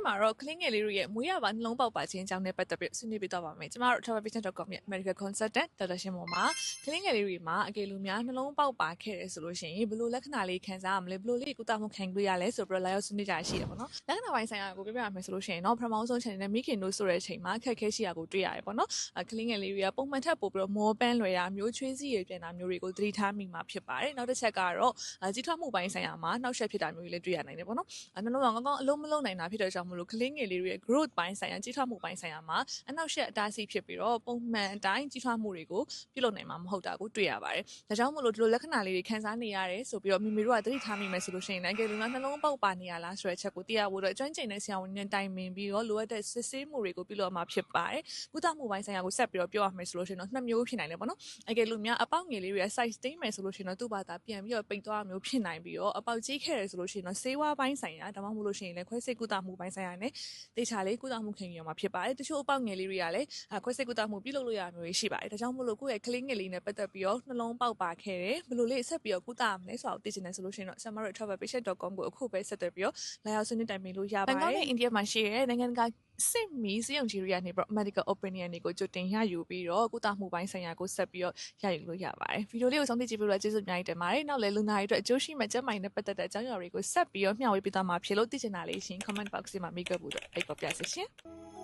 နေ့မှာတော့ကလင်းငယ်လေးတွေရဲ့မွေးရပါနှလုံးပေါက်ပါခြင်းအကြောင်းနဲ့ပတ်သက်ပြီးဆွေးနွေးပေးသွားပါမယ်။ကျမတို့ travelpatient.com ရဲ့ medical consultant ဒေါက်တာရှင်မောင်မှာကလင်းငယ်လေးတွေမှာအကယ်လို့များနှလုံးပေါက်ပါခဲ့တယ်ဆိုလို့ရှိရင်ဘယ်လိုလက္ခဏာလေးခံစားရမလဲဘယ်လိုလေးကုသမှုခံလို့ရလဲဆိုပြီးတော့လာရောက်ဆွေးနွေးကြရရှိတယ်ပေါ့နော်။လက္ခဏာပိုင်းဆိုင်ရာကိုပြပြရမယ်ဆိုလို့ရှိရင်တော့ပထမဆုံး channel နဲ့မိခင်တို့ဆိုတဲ့အချိန်မှာခက်ခဲရှိရာကိုတွေ့ရတယ်ပေါ့နော်။ကလင်းငယ်လေးတွေကပုံမှန်ထက်ပိုပြီးတော့မောပန်းလွယ်တာမျိုးချွေးစီရပြန်တာမျိုးတွေကိုသတိထားမိမှာဖြစ်ပါတယ်။နောက်တစ်ချက်ကတော့ကြီးထွားမှုပိုင်းဆိုင်ရာမှာနှောက်ယှက်ဖြစ်တာမျိုးတွေလည်းတွေ့ရနိုင်တယ်ပေါ့နော်။နှလုံးကောင်းကောင်းအလုံးမလုံးနိုင်တာဖြစ်တဲ့ကြောင့်မလို့ကလင်းငယ်လေးတွေရဲ့ growth ပိုင်းဆိုင်ရာကြီးထွားမှုပိုင်းဆိုင်ရာမှာအနောက်ရှက်အတားဆီးဖြစ်ပြီးတော့ပုံမှန်အတိုင်းကြီးထွားမှုတွေကိုပြုလုပ်နိုင်မှာမဟုတ်တာကိုတွေ့ရပါတယ်။ဒါကြောင့်မလို့ဒီလိုလက္ခဏာလေးတွေခံစားနေရတယ်ဆိုပြီးတော့မိမိတို့ကသတိထားမိမယ်ဆိုလို့ရှိရင်လည်းကဲလူကနှလုံးပေါက်ပါနေရလားဆိုတဲ့ချက်ကိုသိရဖို့အတွက်အကျွမ်းကျင်တဲ့ဆရာဝန်နဲ့တိုင်ပင်ပြီးတော့လိုအပ်တဲ့စစ်ဆေးမှုတွေကိုပြုလုပ်မှာဖြစ်ပါတယ်။ကုသမှုပိုင်းဆိုင်ရာကိုဆက်ပြီးတော့ပြောရမယ်ဆိုလို့ရှိရင်တော့နှစ်မျိုးဖြစ်နိုင်တယ်ပေါ့နော်။အကယ်လို့များအပေါက်ငယ်လေးတွေက size တိမ့်မယ်ဆိုလို့ရှိရင်တော့သူ့ဘာသာပြန်ပြီးတော့ပိတ်သွားမျိုးဖြစ်နိုင်ပြီးတော့အပေါက်ကြီးခဲ့တယ်ဆိုလို့ရှိရင်တော့ဆေးဝါးပိုင်းဆိုင်ရာဒါမှမဟုတ်လို့ရှိရင်လည်းခွဲစိတ်ကုသမှုပိုင်းဆိုင်ရာနဲ့တေချာလေးကုသမှုခံယူရမှာဖြစ်ပါတယ်။တချို့အပေါက်ငယ်လေးတွေကလည်းခွဲစိတ်ကုသမှုပြုလုပ်လို့ရမျိုးရှိပါတယ်။ဒါကြောင့်မို့လို့ကိုယ့်ရဲ့ကလေးငယ်လေးနဲ့ပတ်သက်ပြီးတော့နှလုံးပေါက်ပါခဲ့တယ်ဘယ်လိုလေးဆက်ပြီးတော့ကုသရမလဲဆိုတာကိုသိချင်တယ်ဆိုလို့ရှိရင်တော့ travelpatient.com ကိုအခုပဲဆက်သွယ်ပြီးတော့လာရောက်ဆွေးနွေးတိုင်ပင်လို့ရပါတယ်။ဘန်ကောက်နဲ့အိန္ဒိယမှာရှိတဲ့နိုင်ငံတကာစစ်မီစေယုံကြီးတွေကနေပြီးတော့ medical opinion တွေကိုကြိုတင်ရယူပြီးတော့ကုသမှုပိုင်းဆိုင်ရာကိုဆက်ပြီးတော့ရယူလို့ရပါတယ်။ဗီဒီယိုလေးကိုဆုံးဖြတ်ကြည့်ပြီးတော့ကျေးဇူးအများကြီးတင်ပါတယ်။နောက်လည်းလူနာတွေအတွက်အကျိုးရှိမဲ့ကျန်းမာရေးနဲ့ပတ်သက်တဲ့အကြောင်းအရာတွေကိုဆက်ပြီးတော့မျှဝေပေးသွားမှာဖြစ်လို့သိချင်တာလေးရှင် comment box မှာမိတ်ကပ်ဖို့အတွက်ဖိတ်ခေါ်ပါရစေရှင်။